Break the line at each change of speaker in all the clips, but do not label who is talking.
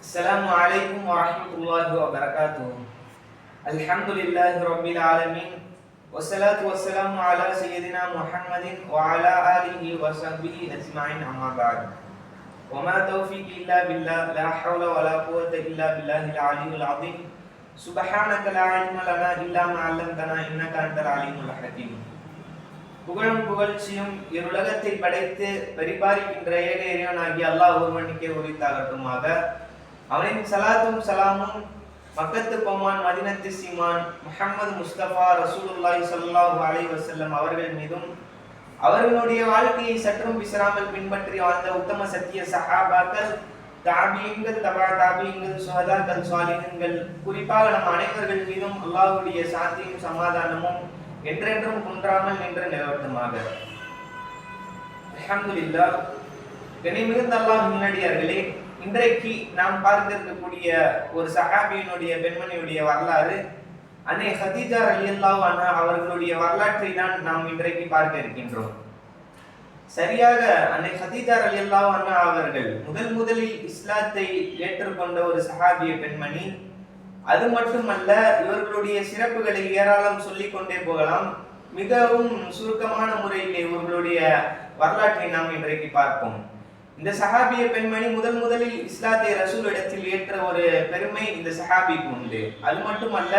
السلام عليكم ورحمة الله وبركاته. الحمد لله رب العالمين والصلاة والسلام على سيدنا محمد وعلى آله وصحبه أجمعين أما بعد. وما توفيق إلا بالله لا حول ولا قوة إلا بالله العلي العظيم. سبحانك لا علم لنا إلا ما علمتنا إنك أنت العليم الحكيم. புகழும் புகழ்ச்சியும் இருலகத்தை படைத்து பரிபாலிக்கின்ற ஏக இறைவனாகிய அல்லாஹ் ஒருவனுக்கே உரித்தாகட்டுமாக. அவனின் சலாத்தும் சலாமும் மக்கத்து பொம்மான் மதினத்து சீமான் முஹம்மது முஸ்தபா ரசூலுல்லாஹி ஸல்லல்லாஹு அலைஹி வஸல்லம் அவர்கள் மீதும் அவர்களுடைய வாழ்க்கையை சற்றும் விசராமல் பின்பற்றி வாழ்ந்த உத்தம சத்திய சஹாபாக்கள், தாபியீன்கள், தபா தாபியீன்கள், சுஹதாக்கள், சாலிஹீன்கள், குறிப்பாக நம் அனைவர்கள் மீதும் அல்லாஹ்வுடைய சாந்தியும் சமாதானமும் என்றென்றும் குன்றாமல் நின்று நிலவட்டுமாக. அல்ஹம்துலில்லாஹ். கனிமிகுந்த அல்லாஹ் முன்னடியார்களே, இன்றைக்கு நாம் பார்த்திருக்கக்கூடிய ஒரு சஹாபியினுடைய பெண்மணியுடைய வரலாறு, அன்னை ஹதீஜா ரலியல்லாஹு அன்ஹா அவர்களுடைய வரலாற்றை தான் நாம் இன்றைக்கு பார்க்க இருக்கின்றோம். சரியாக அன்னை ஹதீஜா ரலியல்லாஹு அன்ஹா அவர்கள் முதலில் இஸ்லாத்தை ஏற்றுக்கொண்ட ஒரு சஹாபிய பெண்மணி. அது மட்டுமல்ல, இவர்களுடைய சிறப்புகளை ஏராளம் சொல்லிக் கொண்டே போகலாம். மிகவும் சுருக்கமான முறையில் இவர்களுடைய வரலாற்றை நாம் இன்றைக்கு பார்ப்போம். இந்த சஹாபிய பெண்மணி முதலில் இஸ்லாத்தை ரசூல் இடத்தில் ஏற்ற ஒரு பெருமை இந்த சஹாபிக்கு உண்டு. அது மட்டுமல்ல,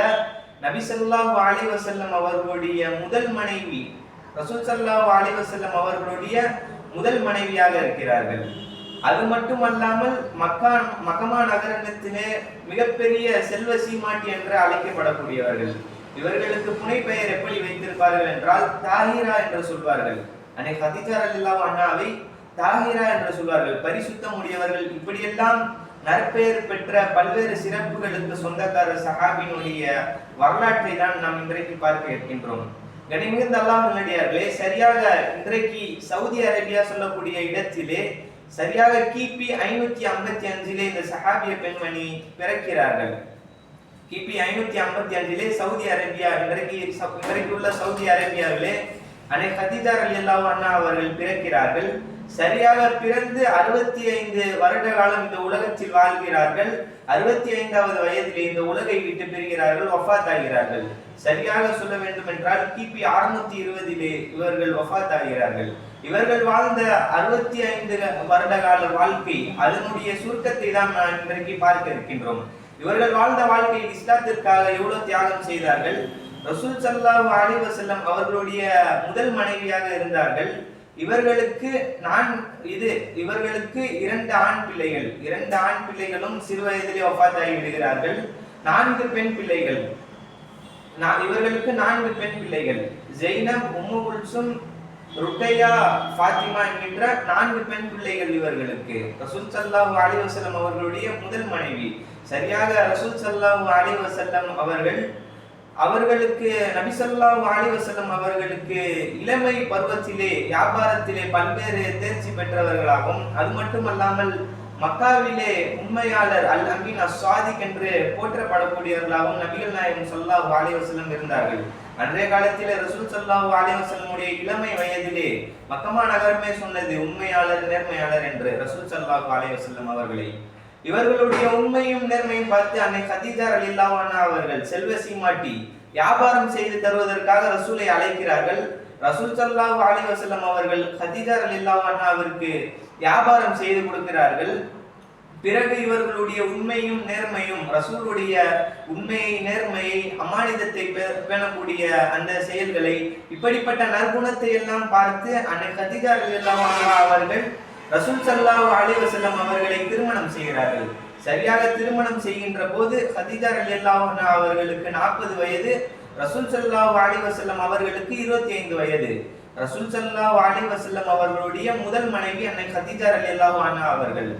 நபி ஸல்லல்லாஹு அலைஹி வஸல்லம் அவர்களுடைய முதல் மனைவி, ரசூல் ஸல்லல்லாஹு அலைஹி வஸல்லம் அவர்களுடைய முதல் மனைவியாக இருக்கிறார்கள். அது மட்டுமல்லாமல் மக்கமா நகரத்திலே மிகப்பெரிய செல்வ சீமாட்டி என்று அழைக்கப்படக்கூடியவர்கள். இவர்களுக்கு புனை பெயர் எப்படி வைத்திருப்பார்கள் என்றால் தாஹிரா என்று சொல்வார்கள். அன்னை ஹதீஜா ரலியல்லாஹு அன்ஹாவை தாஹிரா என்று சொல்வார்கள், பரிசுத்தம் உடையவர்கள். இப்படியெல்லாம் நற்பெயர் பெற்ற பல்வேறு சிறப்புகளுக்கு சொந்தக்காரர் சஹாபியினுடைய வரலாற்றை தான் நாம் இன்றைக்கு பார்க்க இருக்கின்றோம். கனிமிகுந்த அல்லாஹ் நல்லடியார்களே, சரியாக இன்றைக்கு சவுதி அரேபியா சொல்லக்கூடிய இடத்திலே சரியாக கிபி 555 இந்த சஹாபிய பெண்மணி பிறக்கிறார்கள். கிபி 555 சவுதி அரேபியா, இன்றைக்கு உள்ள சவுதி அரேபியாவிலே அன்னை ஹதீஜா ரலியல்லாஹு அன்ஹா அவர்கள் பிறக்கிறார்கள். சரியாக பிறந்து 65 வருட காலம் இந்த உலகத்தில் வாழ்கிறார்கள். 65வது வயதிலே இந்த உலகை விட்டு பிரிகிறார்கள், வஃபாத் ஆகிறார்கள். சரியாக சொல்ல வேண்டும் என்றால் கிபி 620 இவர்கள் வஃபாத் ஆகிறார்கள். இவர்கள் வாழ்ந்த 65 வருட கால வாழ்க்கை, அதனுடைய சுருக்கத்தை தான் நான் இன்றைக்கு பார்க்க இருக்கின்றோம். இவர்கள் வாழ்ந்த வாழ்க்கையில் இஸ்லாத்திற்காக எவ்வளவு தியாகம் செய்தார்கள். ரசூல் ஸல்லல்லாஹு அலைஹி வஸல்லம் அவர்களுடைய முதல் மனைவியாக இருந்தார்கள். இவர்களுக்கு 2 ஆண் பிள்ளைகள். 2 ஆண் பிள்ளைகளும் சிறு வயதிலே வஃபாத் ஆகி விடுகிறார்கள். 4 பெண் பிள்ளைகள். இவர்களுக்கு 4 பெண் பிள்ளைகள். ஜெய்னப், உம்மு குல்சும், ருக்கையா, ஃபாத்திமா என்கின்ற 4 பெண் பிள்ளைகள் இவர்களுக்கு. ரசூல் ஸல்லல்லாஹு அலைஹி வஸல்லம் அவர்களுடைய முதல் மனைவி. சரியாக ரசூல் ஸல்லல்லாஹு அலைஹி வஸல்லம் அவர்களுக்கு நபி ஸல்லல்லாஹு அலைஹி வஸல்லம் அவர்களுக்கு இளமை பருவத்திலே வியாபாரத்திலே பல்வேறு தேர்ச்சி பெற்றவர்களாகவும், அது மட்டுமல்லாமல் மக்காவிலே உண்மையாளர் அல் அமீன் அஸ்ஸாதிக் என்று போற்றப்படக்கூடியவர்களாகவும் நபிகள் நாயகம் ஸல்லல்லாஹு அலைஹி வஸல்லம் இருந்தார்கள். அன்றைய காலத்திலே ரசூல் ஸல்லல்லாஹு அலைஹி வஸல்லமுடைய இளமை வயதிலே மக்கமா நகரமே சொன்னது உண்மையாளர், நேர்மையாளர் என்று ரசூல் ஸல்லல்லாஹு அலைஹி வஸல்லம் அவர்களை. இவர்களுடைய உண்மையும் நேர்மையும் பார்த்து அன்னை ஹதீஜா ரலியல்லாஹு அன்ஹா அவர்கள் செல்வ சீமாட்டி வியாபாரம் செய்து தருவதற்காக ரசூலை அழைக்கிறார்கள். ரசூல் ஸல்லல்லாஹு அலைஹி வஸல்லம் அவர்கள் ஹதீஜா ரலியல்லாஹு அன்ஹாவிற்கு வியாபாரம் செய்து கொடுக்கிறார்கள். பிறகு இவர்களுடைய உண்மையும் நேர்மையும், ரசூலுடைய உண்மையை, நேர்மையை, அமானிதத்தை பேணக்கூடிய அந்த செயல்களை, இப்படிப்பட்ட நற்குணத்தை எல்லாம் பார்த்து அன்னை ஹதீஜா ரலியல்லாஹு அன்ஹா அவர்கள் ரசூல் ஸல்லல்லாஹு அலைஹி வஸல்லம் அவர்களை திருமணம் செய்கிறார்கள். சரியாக திருமணம் செய்கின்ற போது ஹதீஜா ரலியல்லாஹு அன்ஹா அவர்களுக்கு 40 வயது, ரசூல் ஸல்லல்லாஹு அலைஹி வஸல்லம் அவர்களுக்கு 25 வயது. ரசூல் ஸல்லல்லாஹு அலைஹி வஸல்லம் அவர்களுடைய முதல் மனைவி அன்னை ஹதீஜா ரலியல்லாஹு அன்ஹா அவர்கள்.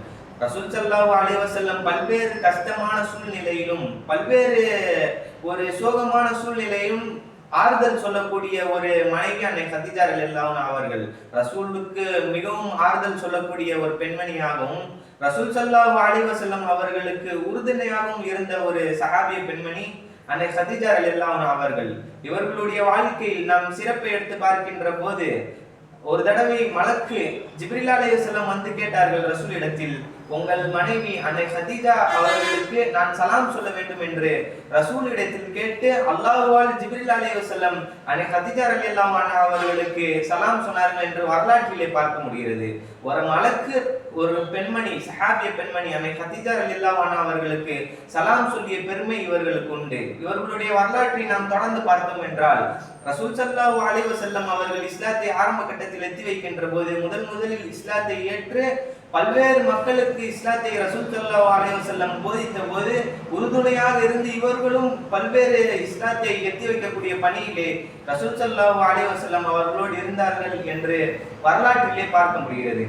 ரசூல் ஸல்லல்லாஹு அலைஹி வஸல்லம் பல்வேறு கஷ்டமான சூழ்நிலையிலும், பல்வேறு ஒரு சோகமான சூழ்நிலையிலும் ஆறுதல் சொல்லக்கூடிய ஒரு மனைவி அன்னை ஹதீஜா ரலியல்லாஹு அன்ஹா அவர்கள். ரசூலுக்கு மிகவும் ஆறுதல் சொல்லக்கூடிய ஒரு பெண்மணியாகவும், ரசூல் ஸல்லல்லாஹு அலைஹி வஸல்லம் அவர்களுக்கு உறுதுணையாகவும் இருந்த ஒரு சஹாபிய பெண்மணி அன்னை ஹதீஜா ரலியல்லாஹு அன்ஹா அவர்கள். இவர்களுடைய வாழ்க்கையில் நாம் சிறப்பை எடுத்து பார்க்கின்ற போது, ஒரு தடவை மலக்கு ஜிப்ரீல் அலைஹிஸ்ஸலாம் வந்து கேட்டார்கள் ரசூல் இடத்தில், உங்கள் மனைவி அன்னை ஹதீஜா அவர்களுக்கு நான் சலாம் சொல்ல வேண்டும் என்று ரசூலிடத்தில் கேட்டு அல்லாஹ்வால் ஜிப்ரீல் அலைஹிஸ்ஸலாம் அன்னை ஹதீஜா ரலியல்லாஹு அன்ஹா அவர்களுக்கு சலாம் சொன்னார்கள் என்று வரலாற்றிலே பார்க்க முடிகிறது. ஒரு மலக்கு ஒரு பெண்மணி, சஹாபிய பெண்மணி அன்னை ஹதீஜா ரலியல்லாஹு அன்ஹா அவர்களுக்கு சலாம் சொல்லிய பெருமை இவர்களுக்கு உண்டு. இவர்களுடைய வரலாற்றை நாம் தொடர்ந்து பார்த்தோம் என்றால், ரசூல் ஸல்லல்லாஹு அலைஹி வஸல்லம் அவர்கள் இஸ்லாத்தை ஆரம்ப கட்டத்தில் எத்தி வைக்கின்ற போது முதலில் இஸ்லாத்தை ஏற்று பல்வேறு மக்களுக்கு இஸ்லாத்தை ரசூல் ஸல்லல்லாஹு அலைஹி வஸல்லம் போதித்த போது உறுதுணையாக இருந்து இவர்களும் பல்வேறு இஸ்லாத்தை எத்தி வைக்கக்கூடிய பணியிலே ரசூல் ஸல்லல்லாஹு அலைஹி வஸல்லம் அவர்களோடு இருந்தார்கள் என்று வரலாற்றிலே பார்க்க முடிகிறது.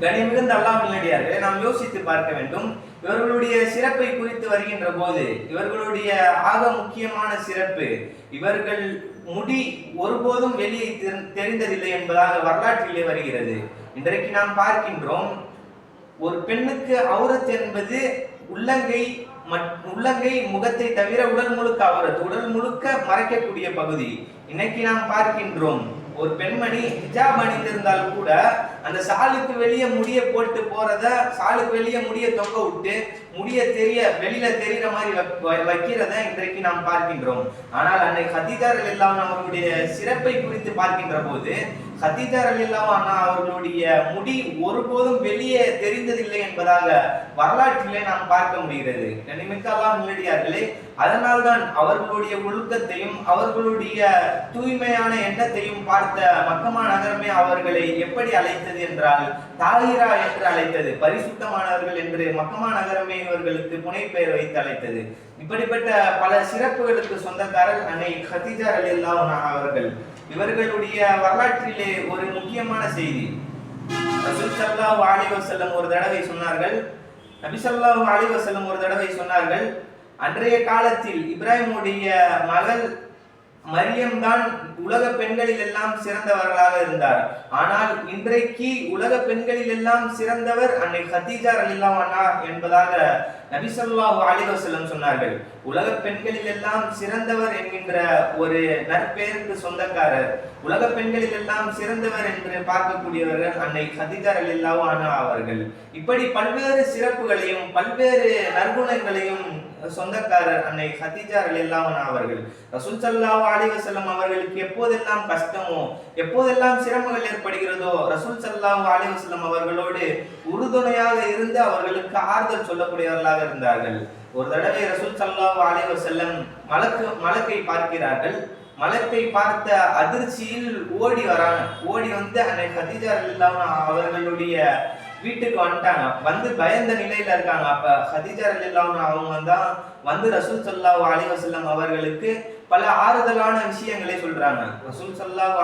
கனிமிகுந்த அல்லாஹ்வின் நல்லடியார்களே, நாம் யோசித்து பார்க்க வேண்டும். இவர்களுடைய சிறப்பை குறித்து வருகின்ற போது இவர்களுடைய ஆக முக்கியமான சிறப்பு, இவர்கள் முடி ஒருபோதும் வெளியே தெரிந்ததில்லை என்பதாக வரலாற்றிலே வருகிறது. இன்றைக்கு நாம் பார்க்கின்றோம், ஒரு பெண்ணுக்கு அவுரத் என்பது உள்ளங்கை முகத்தை தவிர உடல் முழுக்க அவுரத், உடல் முழுக்க மறைக்கக்கூடிய பகுதி. இன்னைக்கு நாம் பார்க்கின்றோம், ஒரு பெண்மணி ஹிஜாப் அணிந்திருந்தால் கூட அந்த சாலுக்கு வெளியே முடிய போட்டு போறத, சாலுக்கு வெளியே முடிய தொங்க விட்டு முடிய வெளியில தெரிகிற மாதிரி வைக்கிறத இன்றைக்கு நாம் பார்க்கின்றோம். ஆனால் அன்னை ஹதீஜா ரலியல்லாஹு அன்ஹா அவர்களுடைய சிறப்பை குறித்து பார்க்கின்ற போது ஹதீஜா ரலியல்லாஹு அன்ஹா அவர்களுடைய முடி ஒருபோதும் வெளியே தெரிந்ததில்லை என்பதாக வரலாற்றிலே நாம் பார்க்க முடிகிறது. கண்ணியமிக்க அல்லாஹ்வின் நல்லடியார்களே, அதனால்தான் அவர்களுடைய ஒழுக்கத்தையும் அவர்களுடைய தூய்மையான எண்ணத்தையும் பார்த்த மக்கமா நகரமே அவர்களை எப்படி அழைத்தது என்றால் தாஹிரா என்று அழைத்தது. பரிசுத்தமானவர்கள் என்று மக்கமா நகரமே இவர்களுக்கு புனைப்பெயர் வைத்து அழைத்தது. இப்படிப்பட்ட பல சிறப்புகளுக்கு சொந்தக்காரர் அன்னை ஹதீஜா ரலியல்லாஹு அன்ஹா அவர்கள். இவர்களுடைய வரலாற்றிலே ஒரு முக்கியமான செய்தி, ரசூல் ஸல்லல்லாஹு அலைஹி வஸல்லம் ஒரு தடவை சொன்னார்கள், நபி ஸல்லல்லாஹு அலைஹி வஸல்லம் ஒரு தடவை சொன்னார்கள், அன்றைய காலத்தில் இப்ராஹிமுடைய மகள் மரியம் தான் உலக பெண்களில் எல்லாம் சிறந்தவர்களாக இருந்தார். ஆனால் இன்றைக்கு உலக பெண்களில் எல்லாம் சிறந்தவர் அன்னை ஹதீஜா ரலியல்லாஹு அன்ஹா என்பதாக நபி ஸல்லல்லாஹு அலைஹி வஸல்லம் சொன்னார்கள். உலக பெண்களில் எல்லாம் சிறந்தவர் என்கின்ற ஒரு நற்பெயருக்கு சொந்தக்காரர், உலக பெண்களில் எல்லாம் சிறந்தவர் என்று பார்க்கக்கூடியவர்கள் அன்னை ஹதீஜா ரலியல்லாஹு அன்ஹா அவர்கள். இப்படி பல்வேறு சிறப்புகளையும் பல்வேறு நற்குணங்களையும் சொந்தக்காரர் அன்னை ஹதீஜா ரலியல்லாஹு அன்ஹா அவர்கள். ரசூல் ஸல்லல்லாஹு அலைஹி வஸல்லம் அவர்களுக்கு எப்போதெல்லாம் கஷ்டமோ, எப்போதெல்லாம் சிரமங்கள் ஏற்படுகிறதோ, ரசூல் ஸல்லல்லாஹு அலைஹி வஸல்லம் அவர்களோடு உறுதுணையாக இருந்து அவர்களுக்கு ஆறுதல் சொல்லக்கூடியவர்களாக இருந்தார்கள். ஒரு தடவை ரசூல் ஸல்லல்லாஹு அலைஹி வஸல்லம் மலக்கை பார்க்கிறார்கள். மலக்கை பார்த்த அதிர்ச்சியில் ஓடி வந்து அன்னை ஹதீஜா ரலியல்லாஹு அன்ஹா அவர்களுடைய வீட்டுக்கு வந்துட்டாங்க. வந்து பயந்த நிலையில இருக்காங்க. அப்ப ஹதீஜா ரலியல்லாஹு அன்ஹா அவங்க தான் வந்து ரசூல் ஸல்லல்லாஹு அலைஹி வஸல்லம் அவர்களுக்கு பல ஆறுதலான விஷயங்களை சொல்றாங்க. ரசூல் ஸல்லல்லாஹு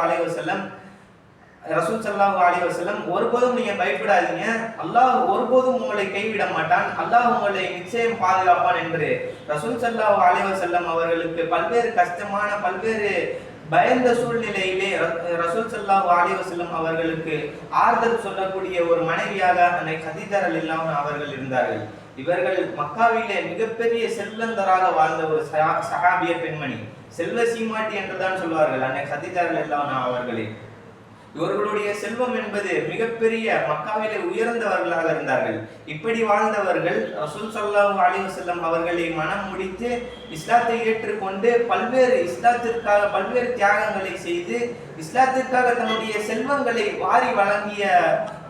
அலைஹி வஸல்லம் ஒருபோதும் நீங்க பயப்படாதீங்க, அல்லாஹ் ஒருபோதும் உங்களை கைவிட மாட்டான், அல்லாஹ் உங்களை நிச்சயம் பாதுகாப்பான் என்று ரசூல் ஸல்லல்லாஹு அலைஹி வஸல்லம் அவர்களுக்கு பல்வேறு கஷ்டமான பல்வேறு பயந்த சூழ்நிலையிலே ரசூல் ஸல்லல்லாஹு அலைஹி வஸல்லம் அவர்களுக்கு ஆறுதல் சொல்லக்கூடிய ஒரு மனைவியாக அன்னை ஹதீஜா ரலியல்லாஹு அன்ஹா அவர்கள் இருந்தார்கள். இவர்கள் மக்காவிலே மிகப்பெரிய செல்வந்தராக வாழ்ந்த ஒரு சஹாபிய பெண்மணி, செல்வ சீமாட்டி என்றுதான் சொல்வார்கள் அன்னை ஹதீஜா ரலியல்லாஹு அன்ஹா அவர்களே. இவர்களுடைய செல்வம் என்பது மிகப்பெரிய, மக்காவிலே உயர்ந்தவர்களாக இருந்தார்கள். இப்படி வாழ்ந்தவர்கள் ரசூல் ஸல்லல்லாஹு அலைஹி வஸல்லம் அவர்களை மனம் முடித்து இஸ்லாத்தை ஏற்றுக்கொண்டு இஸ்லாத்திற்காக பல்வேறு தியாகங்களை செய்து இஸ்லாத்திற்காக தன்னுடைய செல்வங்களை வாரி வழங்கிய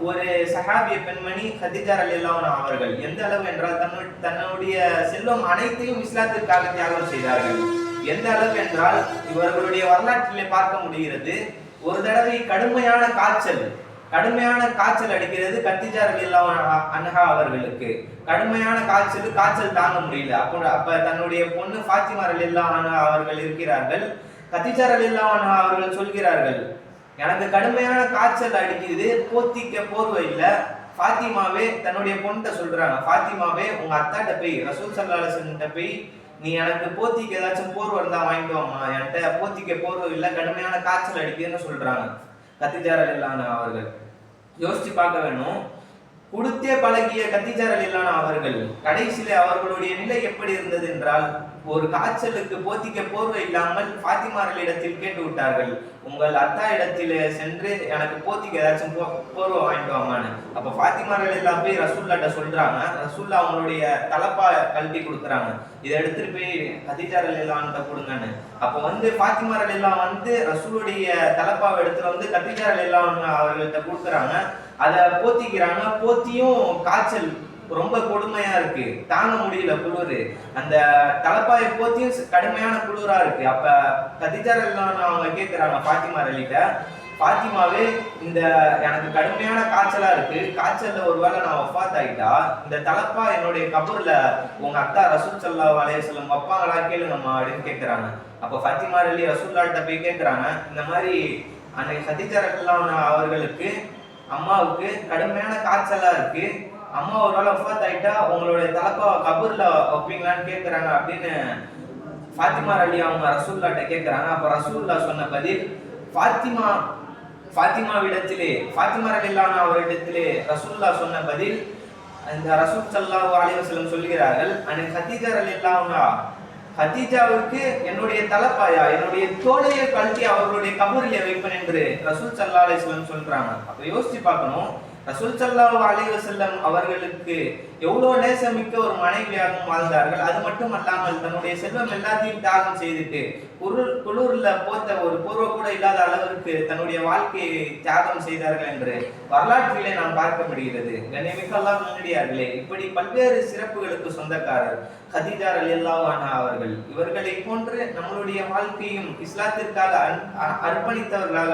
ஒரு சஹாபிய பெண்மணி ஹதீஜா ரலியல்லாஹு அன்ஹா அவர்கள். எந்த அளவு என்றால் தன்னுடைய செல்வம் அனைத்தையும் இஸ்லாத்திற்காக தியாகம் செய்தார்கள். எந்த அளவு என்றால் இவர்களுடைய வரலாற்றிலே பார்க்க முடிகிறது. ஒரு தடவை கடுமையான காய்ச்சல் அடிக்கிறது ஹதீஜா ரலியல்லாஹு அன்ஹா அவர்களுக்கு. கடுமையான காய்ச்சல் தாங்க முடியல. அப்ப தன்னுடைய பொண்ணு ஃபாத்திமா ரலியல்லாஹு அன்ஹா அவர்கள் இருக்கிறார்கள். ஹதீஜா ரலியல்லாஹு அன்ஹா அவர்கள் சொல்கிறார்கள், எனக்கு கடுமையான காய்ச்சல் அடிக்குது, போத்திக்க போர்வை இல்ல. ஃபாத்திமாவே தன்னுடைய பொண்ணை சொல்றாங்க, ஃபாத்திமாவே உங்க அத்தாட்ட போய் ரசூல் ஸல்லல்லாஹு அலைஹி வஸல்லம் போய் நீ எனக்கு போத்திக்கு ஏதாச்சும் போர்வை இருந்தா வாங்கிட்டு வாமா, என்கிட்ட போத்திக்க போர்வை இல்லை, கடுமையான காய்ச்சல் அடிக்குதுன்னு சொல்றாங்க ஹதீஜா ரலியல்லாஹு அன்ஹா அவர்கள். யோசிச்சு பார்க்க வேணும், கொடுத்தே பழகிய ஹதீஜா ரலியல்லாஹு அன்ஹா அவர்கள் கடைசியில அவர்களுடைய நிலை எப்படி இருந்தது என்றால், ஒரு காய்ச்சலுக்கு போத்திக்க போர்வை இல்லாமல் ஃபாத்திமாரிடத்தில் கேட்டு விட்டார்கள், உங்கள் அத்தா இடத்திலே சென்று எனக்கு போத்திக்கு ஏதாச்சும் போர்வை வாங்கிட்டு வாமான்னு. அப்ப ஃபாத்திமா ரலியல்லாஹு போய் ரசூல்லாட்ட சொல்றாங்க. ரசூல்லா அவங்களுடைய தலப்பா கழட்டி கொடுக்குறாங்க. இதை எடுத்துட்டு போய் கதீஜா ரலியல்லாஹு அன்ஹா கொடுங்கன்னு. அப்போ ஃபாத்திமா ரலியல்லாஹு ரசூலுடைய தலப்பாவை எடுத்துட்டு கதீஜா ரலியல்லாஹு அன்ஹா அவர்கள்ட்ட கொடுக்குறாங்க. அதை போத்திக்கிறாங்க. போத்தியும் காய்ச்சல் ரொம்ப கொடுமையா இருக்கு, தாங்க முடியல குளிர். அந்த தலப்பாயை போத்தியும் கடுமையான குளிரா இருக்கு. அப்ப கதீஜா ரலியல்லாஹு அவங்க கேட்கிறாங்க ஃபாத்திமா ரலிட்ட, ஃபாத்திமாவே இந்த எனக்கு கடுமையான காய்ச்சலா இருக்கு, காய்ச்சல்ல ஒருவேளை நான் வஃபாத் ஆயிட்டா இந்த தலப்பா என்னுடைய கபூர்ல உங்க அத்தா ரசூல் ஸல்லல்லாஹு அலைஹி வஸல்லம் வைப்பாங்களா கேளுங்கம்மா அப்படின்னு கேட்கிறாங்க. அப்ப ஃபாத்திமா ரலி ரசூலுல்லாஹ்ட்ட போய் கேட்கிறாங்க, இந்த மாதிரி அன்னைக்கு கதீஜா ரலியல்லாஹு அன்ஹா அவர்களுக்கு அம்மாவுக்கு கடுமையான காய்ச்சலா இருக்கு, அம்மா ஒருவேளை வஃபாத் ஆயிட்டா உங்களுடைய தலப்பா கபூர்ல வைப்பீங்களான்னு கேட்கிறாங்க அப்படின்னு ஃபாத்திமா ரலி அவங்க ரசூலுல்லாஹ்ட்ட கேட்கிறாங்க. அப்ப ரசூலுல்லாஹ் சொன்ன பதில், ஃபாத்திமாவிடத்திலே ஃபாத்திமா ரலியல்லாஹு அன்ஹா அவரிடத்திலே ரசூலுல்லாஹ் சொன்ன பதில், இந்த ரசூல் ஸல்லல்லாஹு அலைஹி வஸல்லம் சொல்கிறார்கள், அன்னைக்கு கதீஜா ரலியல்லாஹு அன்ஹா கதீஜாவுக்கு என்னுடைய தலப்பாயா என்னுடைய தோளையை கழட்டி அவர்களுடைய கபூரிலே வைப்பேன் என்று ரசூல் ஸல்லல்லாஹு அலைஹி வஸல்லம் சொல்றாங்க. அப்ப யோசிச்சு பார்க்கணும், ரசூல் ஸல்லல்லாஹு அலைஹி வஸல்லம் அவர்களுக்கு எவ்வளவு நேசமிக்க ஒரு மனைவியாகவும் வாழ்ந்தார்கள். அது மட்டும் அல்லாமல் தன்னுடைய செல்வம் எல்லாத்தையும் தியாகம் செய்துட்டு குளூர்ல போத்த ஒரு போர்வை கூட இல்லாத அளவிற்கு தன்னுடைய வாழ்க்கையை தியாகம் செய்தார்கள் என்று வரலாற்றிலே நாம் பார்க்க முடிகிறது. கண்ணியமிக்க அல்லாஹ் நல்லடியார்களே, இப்படி பல்வேறு சிறப்புகளுக்கு சொந்தக்காரர் கதீஜா ரலியல்லாஹு அன்ஹா அவர்கள். இவர்களை போன்று நம்மளுடைய வாழ்க்கையும் இஸ்லாத்திற்காக அர்ப்பணித்தவர்களாக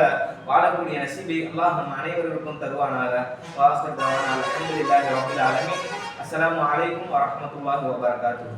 வாழக்கூடிய நசீபை அல்லாஹ் நம் அனைவருக்கும் தருவானாக. வாஹிர் தஅவானா அல்ஹம்துலில்லாஹி ரப்பில் ஆலமீன். அஸ்ஸலாமு அலைக்கும் வரஹ்மத்துல்லாஹி வபரகாத்துஹு.